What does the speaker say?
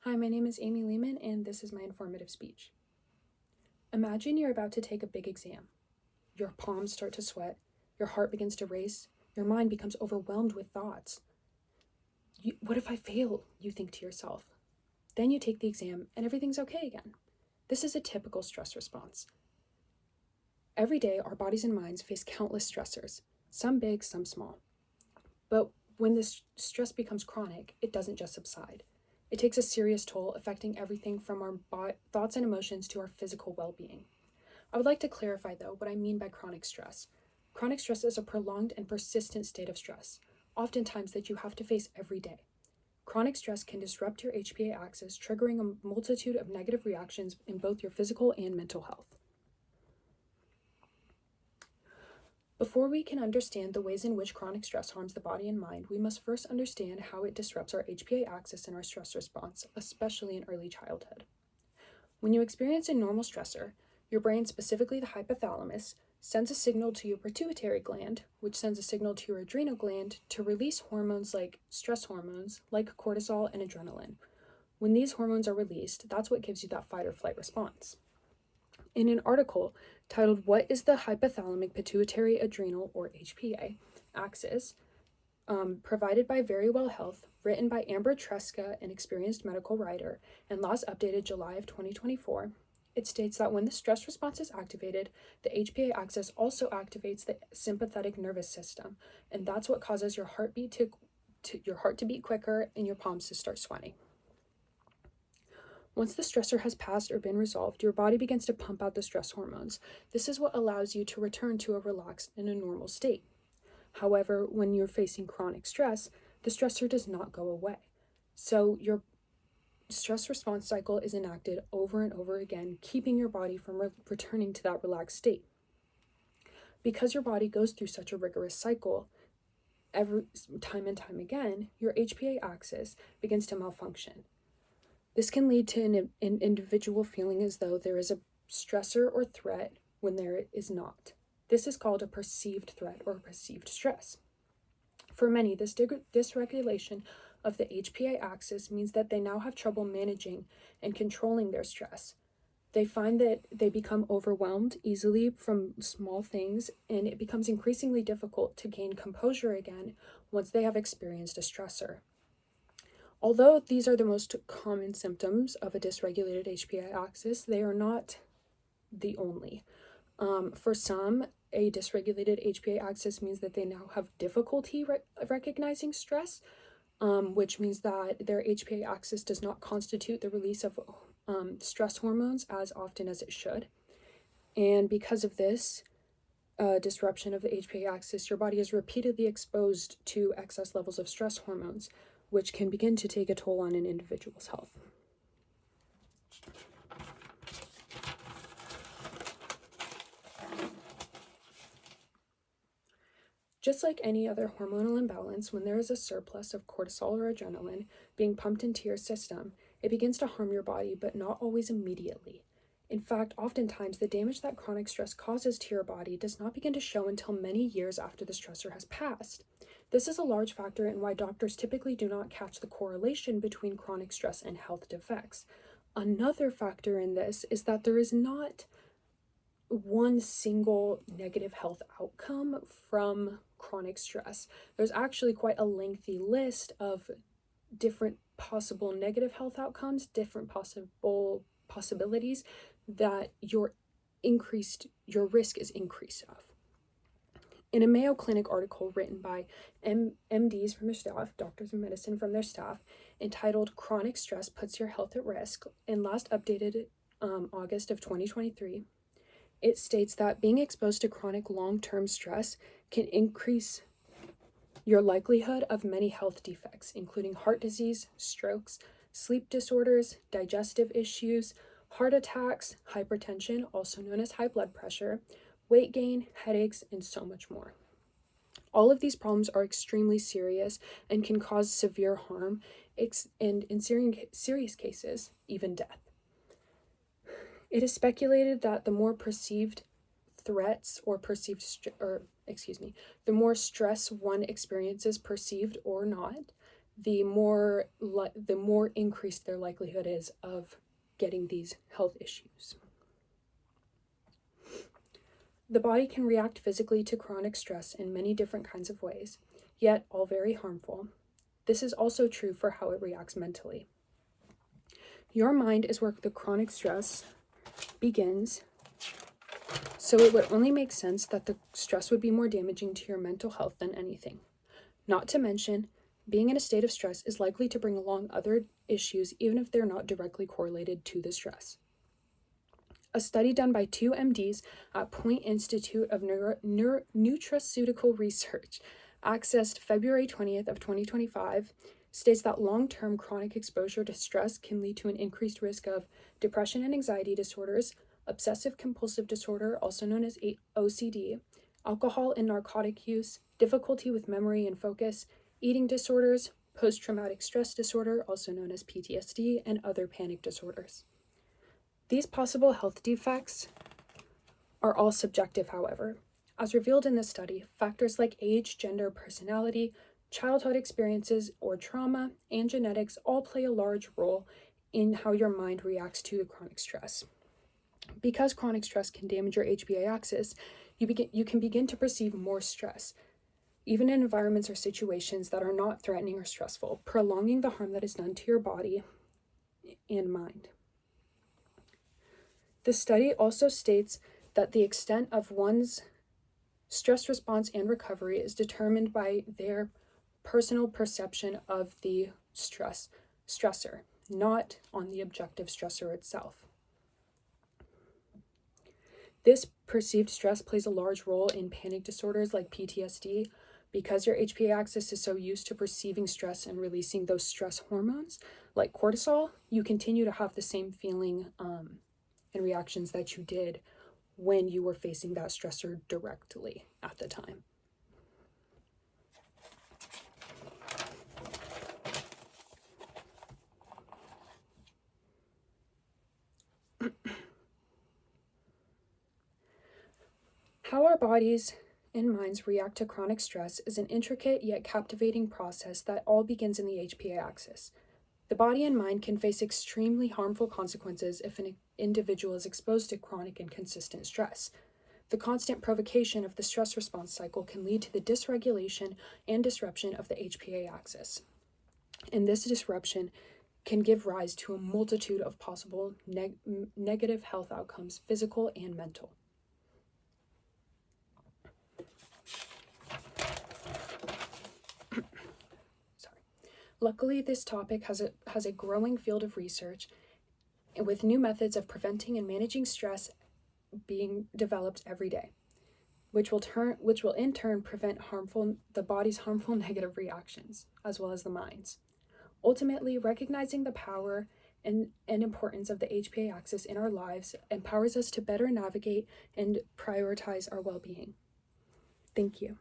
Hi, my name is Amy Lehman, and this is my informative speech. Imagine you're about to take a big exam. Your palms start to sweat, your heart begins to race, your mind becomes overwhelmed with thoughts. What if I fail? You think to yourself. Then you take the exam, and everything's okay again. This is a typical stress response. Every day, our bodies and minds face countless stressors, some big, some small. But when this stress becomes chronic, it doesn't just subside. It takes a serious toll, affecting everything from our thoughts and emotions to our physical well-being. I would like to clarify, though, what I mean by chronic stress. Chronic stress is a prolonged and persistent state of stress, oftentimes that you have to face every day. Chronic stress can disrupt your HPA axis, triggering a multitude of negative reactions in both your physical and mental health. Before we can understand the ways in which chronic stress harms the body and mind, we must first understand how it disrupts our HPA axis and our stress response, especially in early childhood. When you experience a normal stressor, your brain, specifically the hypothalamus, sends a signal to your pituitary gland, which sends a signal to your adrenal gland to release hormones like stress hormones, like cortisol and adrenaline. When these hormones are released, that's what gives you that fight or flight response. In an article titled "What is the Hypothalamic Pituitary Adrenal, or HPA, Axis?" Provided by Very Well Health, written by Amber Tresca, an experienced medical writer, and last updated July of 2024, it states that when the stress response is activated, the HPA axis also activates the sympathetic nervous system, and that's what causes your heart to beat quicker and your palms to start sweating. Once the stressor has passed or been resolved, your body begins to pump out the stress hormones. This is what allows you to return to a relaxed and a normal state. However, when you're facing chronic stress, the stressor does not go away. So your stress response cycle is enacted over and over again, keeping your body from returning to that relaxed state. Because your body goes through such a rigorous cycle, every time and time again, your HPA axis begins to malfunction. This can lead to an individual feeling as though there is a stressor or threat when there is not. This is called a perceived threat or perceived stress. For many, this dysregulation of the HPA axis means that they now have trouble managing and controlling their stress. They find that they become overwhelmed easily from small things, and it becomes increasingly difficult to gain composure again once they have experienced a stressor. Although these are the most common symptoms of a dysregulated HPA axis, they are not the only. For some, a dysregulated HPA axis means that they now have difficulty recognizing stress, which means that their HPA axis does not constitute the release of stress hormones as often as it should. And because of this disruption of the HPA axis, your body is repeatedly exposed to excess levels of stress hormones, which can begin to take a toll on an individual's health. Just like any other hormonal imbalance, when there is a surplus of cortisol or adrenaline being pumped into your system, it begins to harm your body, but not always immediately. In fact, oftentimes the damage that chronic stress causes to your body does not begin to show until many years after the stressor has passed. This is a large factor in why doctors typically do not catch the correlation between chronic stress and health defects. Another factor in this is that there is not one single negative health outcome from chronic stress. There's actually quite a lengthy list of different possible negative health outcomes, different possibilities that your risk is increased of. In a Mayo Clinic article written by MDs from their staff, doctors of medicine from their staff, entitled "Chronic Stress Puts Your Health at Risk," and last updated August of 2023, it states that being exposed to chronic long-term stress can increase your likelihood of many health defects, including heart disease, strokes, sleep disorders, digestive issues, heart attacks, hypertension, also known as high blood pressure, weight gain, headaches, and so much more. All of these problems are extremely serious and can cause severe harm, and in serious cases, even death. It is speculated that the more perceived threats or the more stress one experiences, perceived or not, the more increased their likelihood is of getting these health issues. The body can react physically to chronic stress in many different kinds of ways, yet all very harmful. This is also true for how it reacts mentally. Your mind is where the chronic stress begins, so it would only make sense that the stress would be more damaging to your mental health than anything. Not to mention, being in a state of stress is likely to bring along other issues even if they're not directly correlated to the stress. A study done by 2 MDs at Point Institute of Nutraceutical Research, accessed February 20th of 2025, states that long-term chronic exposure to stress can lead to an increased risk of depression and anxiety disorders, obsessive-compulsive disorder, also known as OCD, alcohol and narcotic use, difficulty with memory and focus, eating disorders, post-traumatic stress disorder, also known as PTSD, and other panic disorders. These possible health defects are all subjective, however. As revealed in this study, factors like age, gender, personality, childhood experiences, or trauma, and genetics all play a large role in how your mind reacts to the chronic stress. Because chronic stress can damage your HPA axis, you can begin to perceive more stress, even in environments or situations that are not threatening or stressful, prolonging the harm that is done to your body and mind. The study also states that the extent of one's stress response and recovery is determined by their personal perception of the stressor, not on the objective stressor itself. This perceived stress plays a large role in panic disorders like PTSD. Because your HPA axis is so used to perceiving stress and releasing those stress hormones like cortisol, you continue to have the same feeling and reactions that you did when you were facing that stressor directly at the time. How our bodies and minds react to chronic stress is an intricate yet captivating process that all begins in the HPA axis. The body and mind can face extremely harmful consequences if an individual is exposed to chronic and consistent stress. The constant provocation of the stress response cycle can lead to the dysregulation and disruption of the HPA axis. And this disruption can give rise to a multitude of possible negative health outcomes, physical and mental. Luckily, this topic has a growing field of research with new methods of preventing and managing stress being developed every day, which will in turn prevent the body's harmful negative reactions, as well as the mind's. Ultimately, recognizing the power and importance of the HPA axis in our lives empowers us to better navigate and prioritize our well-being. Thank you.